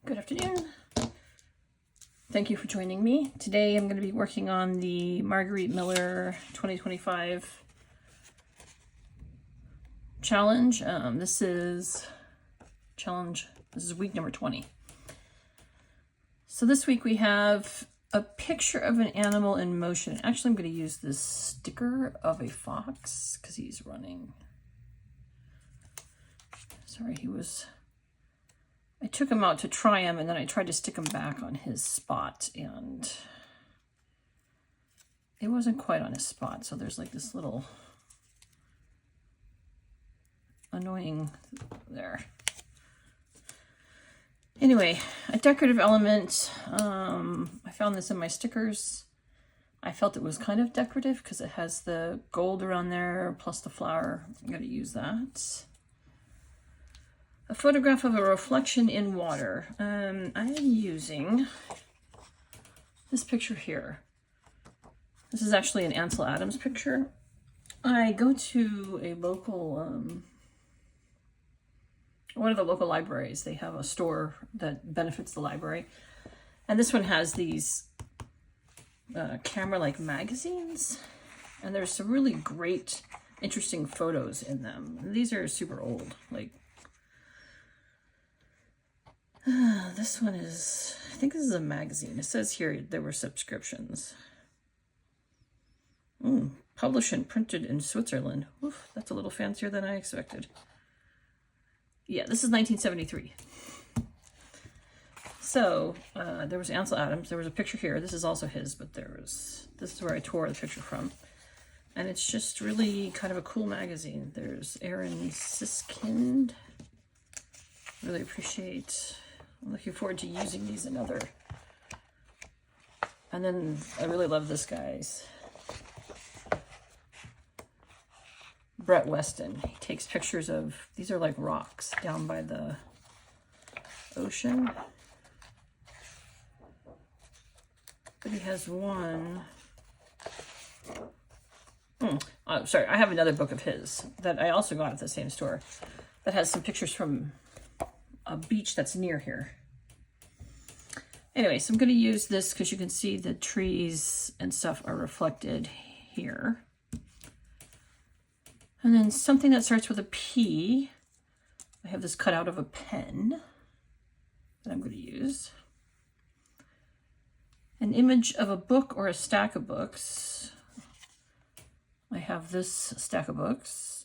Good afternoon. Thank you for joining me. Today I'm going to be working on the Margarete Miller 2025 challenge. This is week number 20. So this week we have a picture of an animal in motion. Actually, I'm going to use this sticker of a fox because he's running. Sorry, I took him out to try him, and then I tried to stick him back on his spot, and it wasn't quite on his spot. So there's like this little annoying there. Anyway, a decorative element. I found this in my stickers. I felt it was kind of decorative because it has the gold around there plus the flower. I'm going to use that. A photograph of a reflection in water. I am using this picture here. This is actually an Ansel Adams picture. I go to a local, one of the local libraries. They have a store that benefits the library. And this one has these camera-like magazines. And there's some really great, interesting photos in them. And these are super old, like this one is, I think this is a magazine. It says here there were subscriptions. Published and printed in Switzerland. Oof, that's a little fancier than I expected. Yeah, this is 1973. So there was Ansel Adams. There was a picture here. This is also his, but this is where I tore the picture from. And it's just really kind of a cool magazine. There's Aaron Siskind. Really appreciate. I'm looking forward to using these in other. And then I really love this guy's. Brett Weston. He takes pictures of, these are like rocks down by the ocean. But he has one. Sorry, I have another book of his that I also got at the same store that has some pictures from a beach that's near here. Anyway, so I'm going to use this because you can see the trees and stuff are reflected here. And then something that starts with a P. I have this cut out of a pen that I'm going to use. An image of a book or a stack of books. I have this stack of books.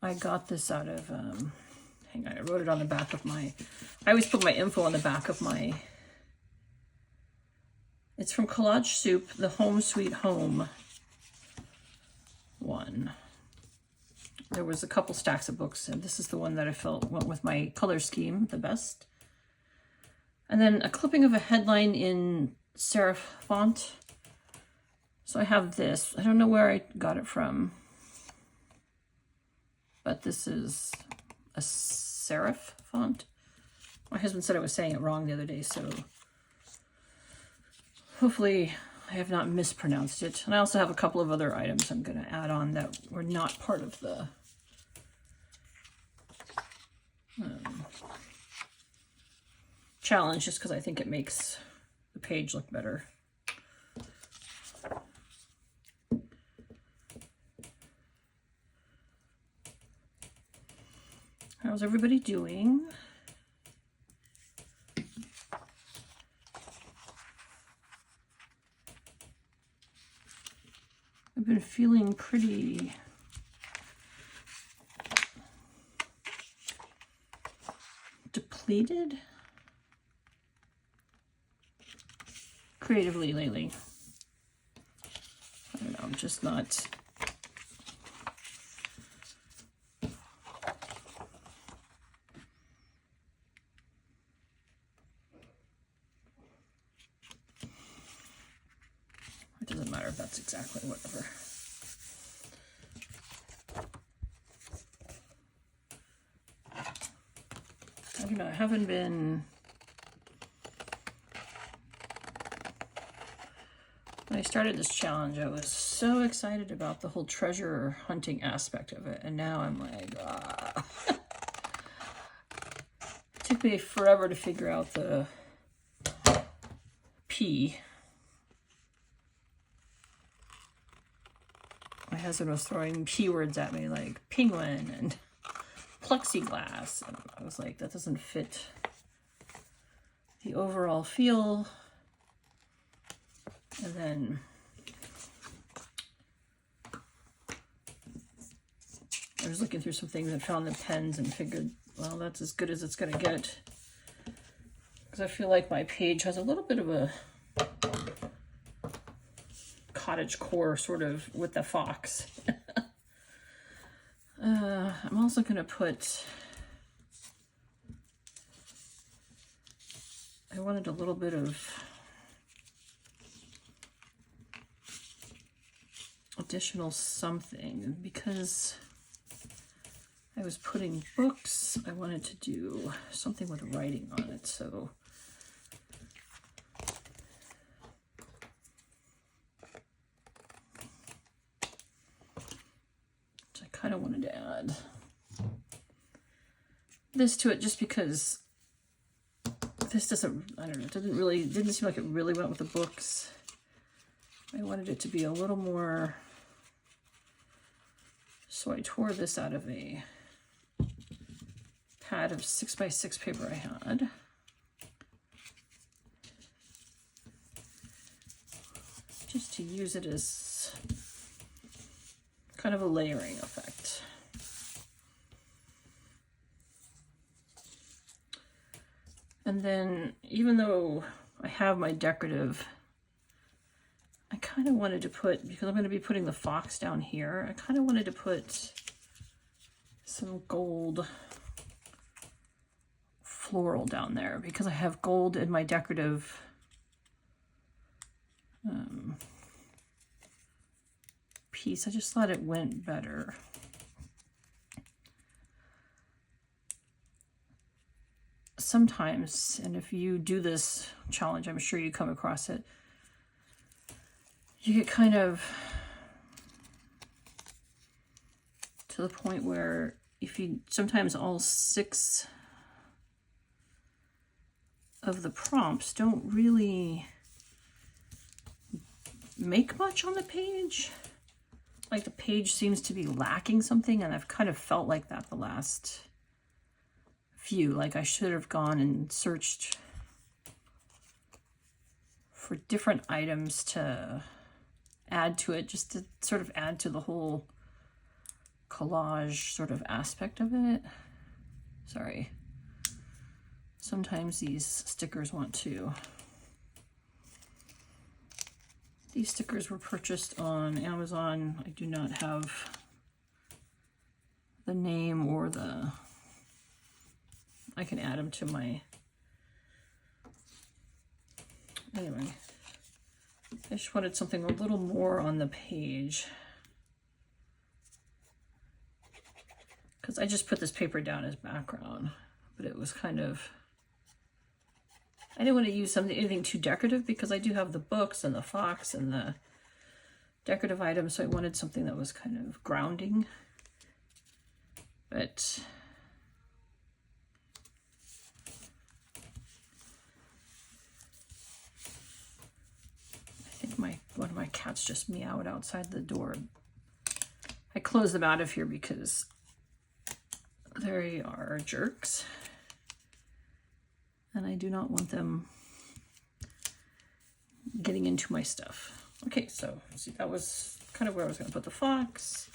I got this out of hang on, I wrote it on the back of my, I always put my info on the back of my, it's from Collage Soup, the Home Sweet Home one. There was a couple stacks of books, and this is the one that I felt went with my color scheme the best. And then a clipping of a headline in serif font. So I have this. I don't know where I got it from, but this is a serif font. My husband said I was saying it wrong the other day, so hopefully I have not mispronounced it. And I also have a couple of other items I'm going to add on that were not part of the challenge, just because I think it makes the page look better. How's everybody doing? I've been feeling pretty depleted creatively lately. I don't know, I'm just not. It doesn't matter if that's exactly whatever. I don't know, I haven't been. When I started this challenge, I was so excited about the whole treasure hunting aspect of it, and now I'm like, took me forever to figure out the P. My husband was throwing P words at me like penguin and plexiglass. And I was like, that doesn't fit the overall feel. And then I was looking through some things and found the pens and figured, well, that's as good as it's going to get. Because I feel like my page has a little bit of a cottage core sort of with the fox. I'm also going to put, I wanted a little bit of additional something because I was putting books. I wanted to do something with writing on it, so I kind of wanted to add this to it just because this doesn't, I don't know, it didn't seem like it really went with the books. I wanted it to be a little more, so I tore this out of a pad of 6x6 paper I had. Just to use it as kind of a layering effect. And then even though I have my decorative, I kind of wanted to put, because I'm going to be putting the fox down here, I kind of wanted to put some gold floral down there because I have gold in my decorative piece. I just thought it went better. Sometimes, and if you do this challenge, I'm sure you come across it, you get kind of to the point where if you, sometimes all 6 of the prompts don't really make much on the page. Like the page seems to be lacking something, and I've kind of felt like that the last few. Like I should have gone and searched for different items to add to it, just to sort of add to the whole collage sort of aspect of it. Sorry. Sometimes these stickers want to. These stickers were purchased on Amazon. I do not have the name or the, I can add them to my, anyway. I just wanted something a little more on the page. Because I just put this paper down as background, but it was kind of, I didn't want to use anything too decorative because I do have the books and the fox and the decorative items, so I wanted something that was kind of grounding. But I think one of my cats just meowed outside the door. I closed them out of here because they are jerks. And I do not want them getting into my stuff. Okay, so see, that was kind of where I was going to put the fox.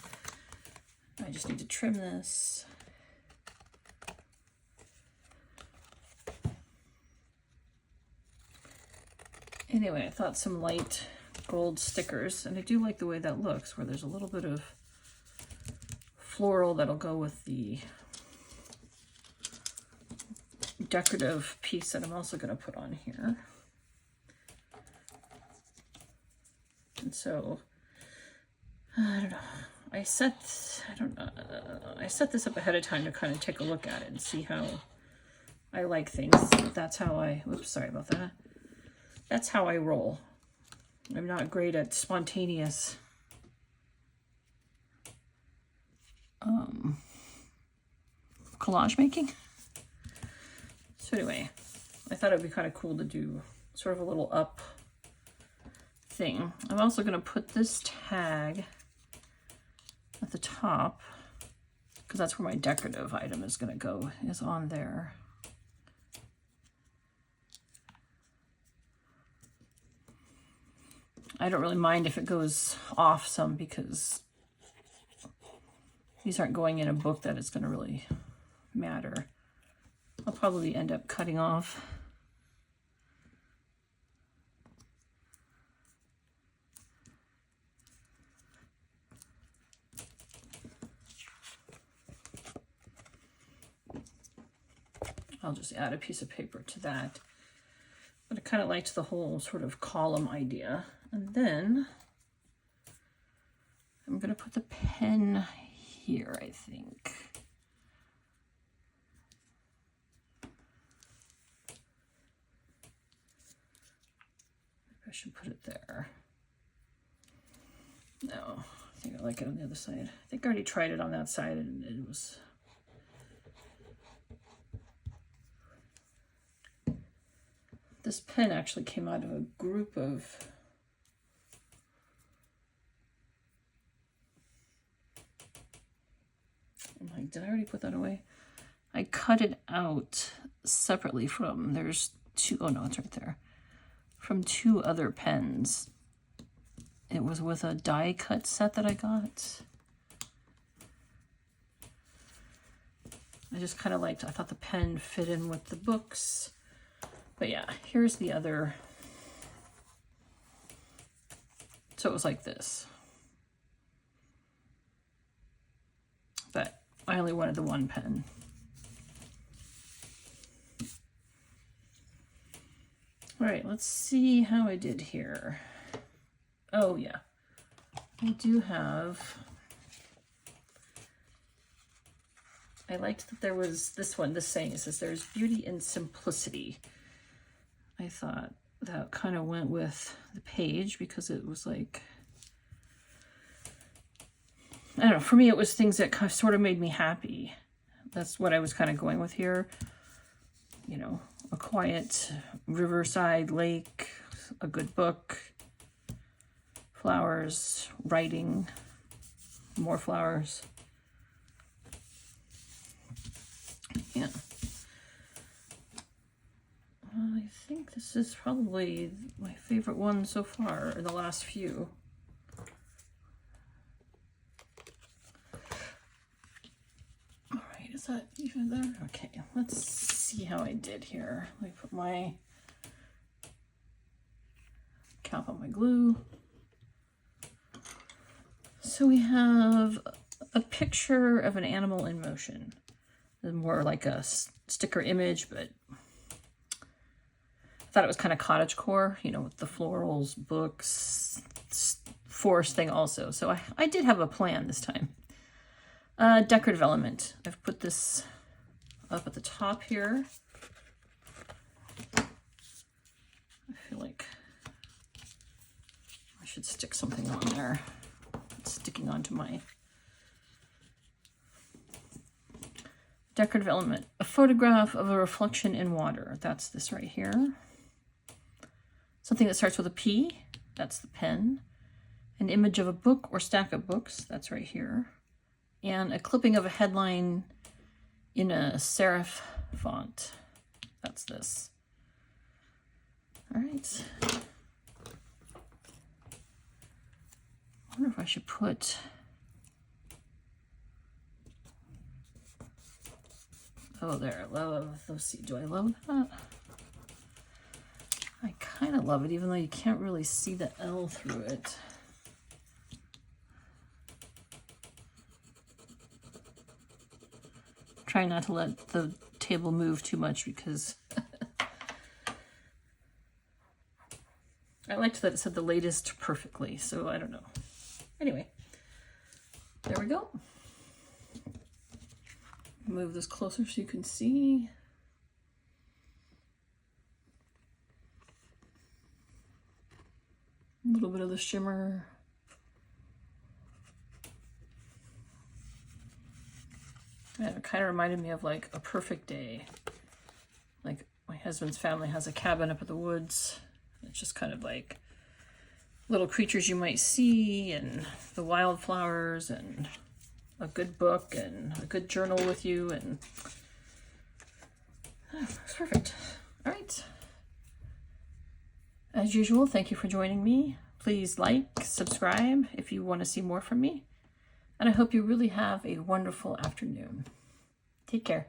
I just need to trim this. Anyway, I thought some light gold stickers, and I do like the way that looks, where there's a little bit of floral that'll go with the decorative piece that I'm also going to put on here. And so I don't know, I set this up ahead of time to kind of take a look at it and see how I like things. That's how I, oops, sorry about that. That's how I roll. I'm not great at spontaneous collage making. So anyway, I thought it would be kind of cool to do sort of a little up thing. I'm also going to put this tag at the top, because that's where my decorative item is going to go, is on there. I don't really mind if it goes off some, because these aren't going in a book that it's going to really matter. I'll probably end up cutting off. I'll just add a piece of paper to that. But I kind of liked the whole sort of column idea. And then I'm going to put the pen here, I think. I should put it there. No, I think I like it on the other side. I think I already tried it on that side and it was... This pen actually came out of a group of... I'm like, did I already put that away? I cut it out separately from, there's two, oh no, it's right there. From two other pens. It was with a die cut set that I got. I just kind of liked, I thought the pen fit in with the books. But yeah, here's the other. So it was like this. But I only wanted the one pen. All right, let's see how I did here. Oh yeah, I do have, I liked that there was this one, this saying, it says there's beauty in simplicity. I thought that kind of went with the page because it was like, I don't know, for me it was things that kind of sort of made me happy. That's what I was kind of going with here. You know, a quiet riverside lake, a good book, flowers, writing, more flowers. Yeah. I think this is probably my favorite one so far in the last few. All right, is that even there? Okay, let's see how I did here. Let me put my cap on my glue. So we have a picture of an animal in motion. More like a sticker image, but I thought it was kind of cottagecore, you know, with the florals, books, forest thing also. So I did have a plan this time. Decorative element. I've put this up at the top here. I feel like I should stick something on there. It's sticking onto my decorative element. A photograph of a reflection in water. That's this right here. Something that starts with a P. That's the pen. An image of a book or stack of books. That's right here. And a clipping of a headline in a serif font. That's this. All right. I wonder if I should put... Oh, there, love, let's see, do I love that? I kind of love it, even though you can't really see the L through it. Try not to let the table move too much because I liked that it said the latest perfectly, so I don't know. Anyway, there we go. Move this closer so you can see. A little bit of the shimmer. Yeah, it kind of reminded me of like A Perfect Day. Like my husband's family has a cabin up in the woods. It's just kind of like little creatures you might see, and the wildflowers, and a good book, and a good journal with you, and it's perfect. All right. As usual, thank you for joining me. Please like, subscribe if you want to see more from me. And I hope you really have a wonderful afternoon. Take care.